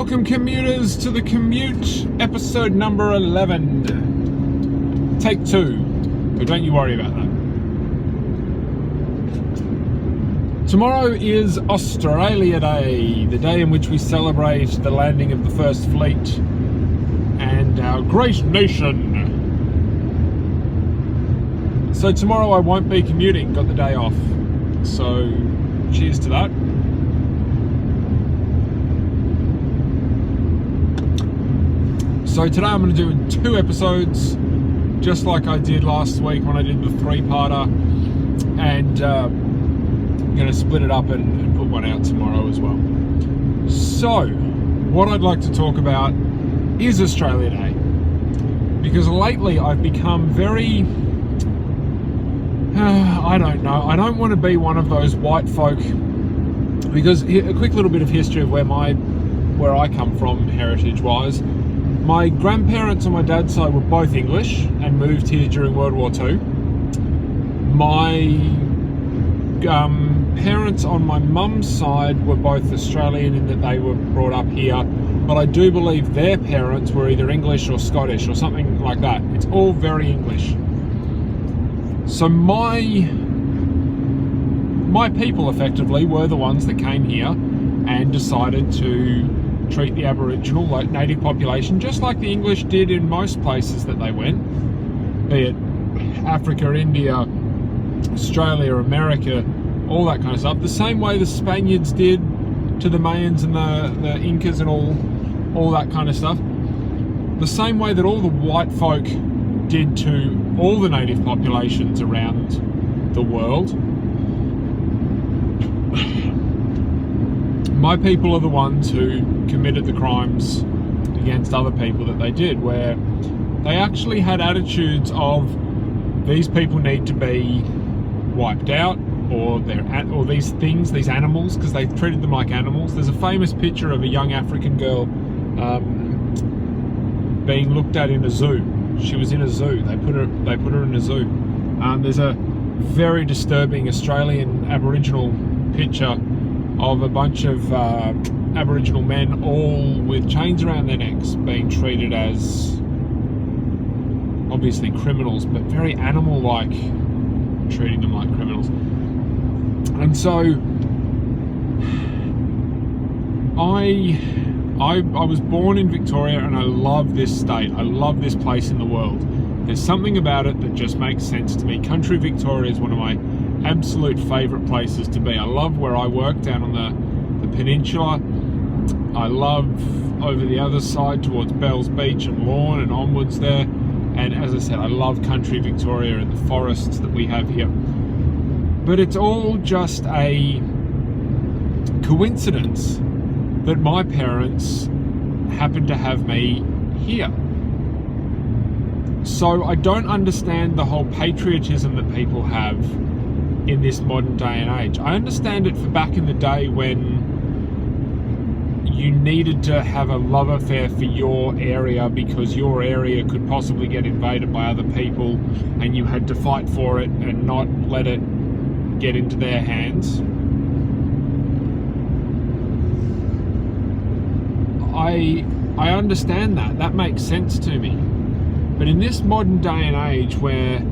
Welcome commuters to the Commute episode number 11. Take 2, but don't you worry about that. Tomorrow is Australia Day, the day in which we celebrate the landing of the first fleet and our great nation. So tomorrow I won't be commuting, got the day off. So cheers to that. So today I'm going to do 2 episodes, just like I did last week when I did the 3-parter, and I'm going to split it up and put one out tomorrow as well. So, what I'd like to talk about is Australia Day, because lately I've become very, I don't know, I don't want to be one of those white folk, because a quick little bit of history of where I come from heritage-wise. My grandparents on my dad's side were both English and moved here during World War II. My parents on my mum's side were both Australian in that they were brought up here, but I do believe their parents were either English or Scottish or something like that. It's all very English. So my people effectively were the ones that came here and decided to treat the Aboriginal, like native population, just like the English did in most places that they went, be it Africa, India, Australia, America, all that kind of stuff. The same way the Spaniards did to the Mayans and the Incas and all that kind of stuff. The same way that all the white folk did to all the native populations around the world. My people are the ones who committed the crimes against other people that they did, where they actually had attitudes of these people need to be wiped out, or these things, these animals, because they treated them like animals. There's a famous picture of a young African girl being looked at in a zoo. She was in a zoo. They put her in a zoo. There's a very disturbing Australian Aboriginal picture of a bunch of Aboriginal men, all with chains around their necks, being treated as obviously criminals, but very animal-like, treating them like criminals. And so I was born in Victoria, and I love this state. I love this place in the world. There's something about it that just makes sense to me. Country Victoria is one of my absolute favourite places to be. I love where I work down on the peninsula. I love over the other side towards Bells Beach and Lorne and onwards there. And as I said, I love country Victoria and the forests that we have here. But it's all just a coincidence that my parents happened to have me here. So I don't understand the whole patriotism that people have in this modern day and age. I understand it for back in the day when you needed to have a love affair for your area because your area could possibly get invaded by other people, and you had to fight for it and not let it get into their hands. I understand that. That makes sense to me. But in this modern day and age where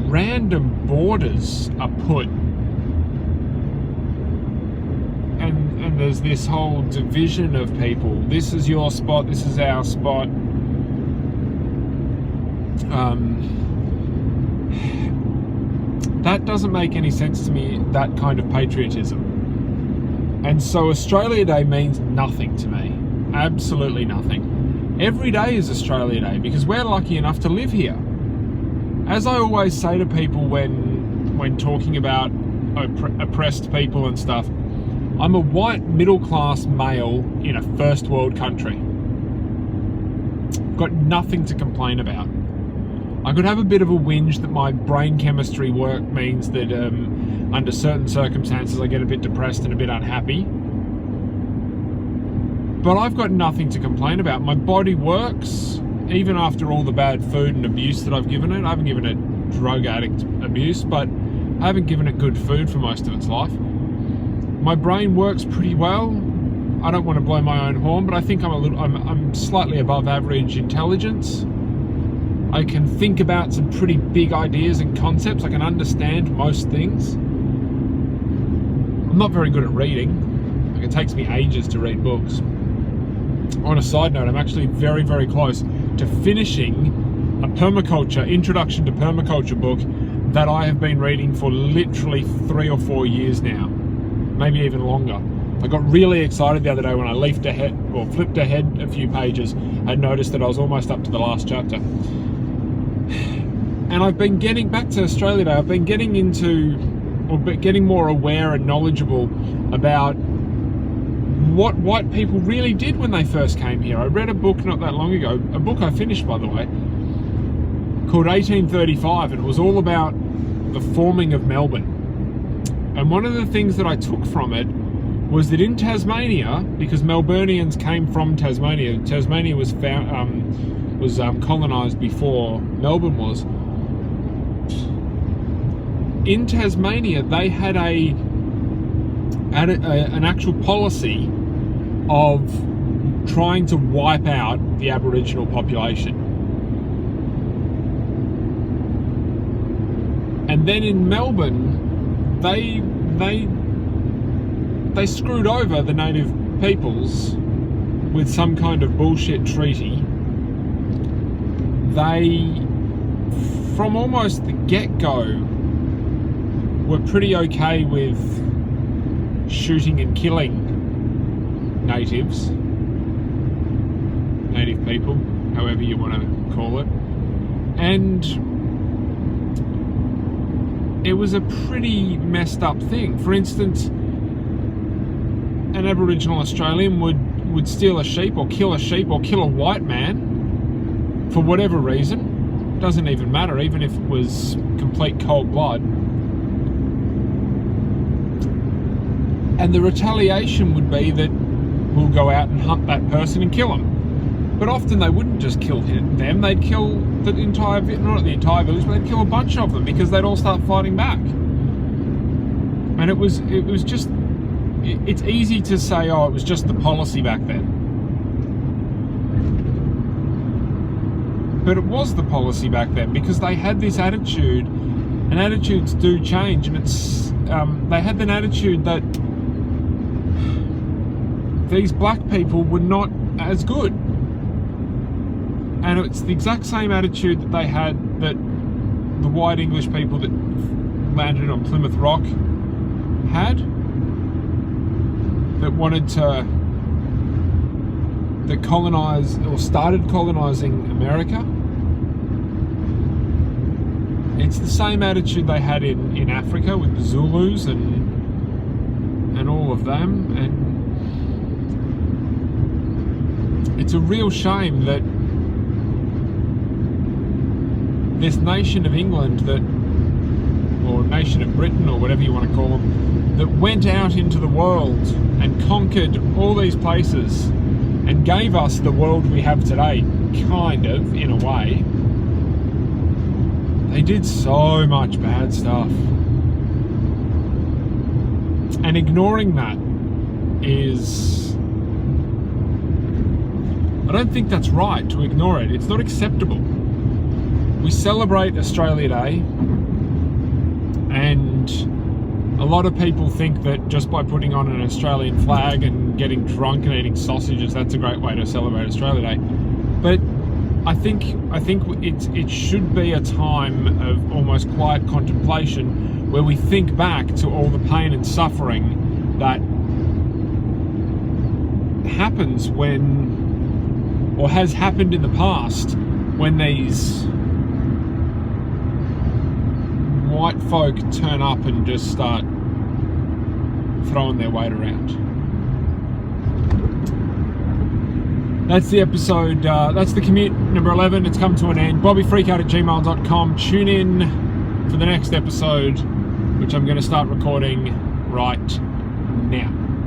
random borders are put, and there's this whole division of people, this is your spot, this is our spot, that doesn't make any sense to me, that kind of patriotism. And so Australia Day means nothing to me, absolutely nothing. Every day is Australia Day because we're lucky enough to live here. As I always say to people when talking about oppressed people and stuff, I'm a white middle-class male in a first world country. I've got nothing to complain about. I could have a bit of a whinge that my brain chemistry work means that under certain circumstances I get a bit depressed and a bit unhappy. But I've got nothing to complain about. My body works, even after all the bad food and abuse that I've given it. I haven't given it drug addict abuse, but I haven't given it good food for most of its life. My brain works pretty well. I don't want to blow my own horn, but I think I'm slightly above average intelligence. I can think about some pretty big ideas and concepts. I can understand most things. I'm not very good at reading. Like, it takes me ages to read books. On a side note, I'm actually very, very close to finishing a permaculture, introduction to permaculture book that I have been reading for literally 3 or 4 years now, maybe even longer. I got really excited the other day when I flipped ahead a few pages and noticed that I was almost up to the last chapter. And I've been getting back to Australia Day. I've been getting getting more aware and knowledgeable about what white people really did when they first came here. I read a book not that long ago, a book I finished, by the way, called 1835, and it was all about the forming of Melbourne. And one of the things that I took from it was that in Tasmania, because Melburnians came from Tasmania, Tasmania was colonised before Melbourne was. In Tasmania, they had an actual policy of trying to wipe out the Aboriginal population. And then in Melbourne, they screwed over the native peoples with some kind of bullshit treaty. They, from almost the get-go, were pretty okay with shooting and killing native people, however you want to call it. And it was a pretty messed up thing. For instance, an Aboriginal Australian would steal a sheep or kill a white man for whatever reason. Doesn't even matter, even if it was complete cold blood. And the retaliation would be that we'll go out and hunt that person and kill them. But often they wouldn't just kill them, they'd kill the entire, not the entire village, but they'd kill a bunch of them because they'd all start fighting back. And it was just, it's easy to say, oh, it was just the policy back then. But it was the policy back then because they had this attitude, and attitudes do change, and they had an attitude that these black people were not as good. And it's the exact same attitude that they had, that the white English people that landed on Plymouth Rock had, that wanted to, that colonise or started colonising America. It's the same attitude they had in Africa with the Zulus and all of them. And it's a real shame that this nation of England, or nation of Britain, or whatever you want to call them, that went out into the world and conquered all these places and gave us the world we have today, kind of, in a way. They did so much bad stuff. And ignoring that is... I don't think that's right to ignore it. It's not acceptable. We celebrate Australia Day, and a lot of people think that just by putting on an Australian flag and getting drunk and eating sausages, that's a great way to celebrate Australia Day. But I think it should be a time of almost quiet contemplation where we think back to all the pain and suffering that happens when, or has happened in the past, when these white folk turn up and just start throwing their weight around. That's the episode, that's the commute number 11. It's come to an end. bobbyfreakout@gmail.com. Tune in for the next episode, which I'm going to start recording right now.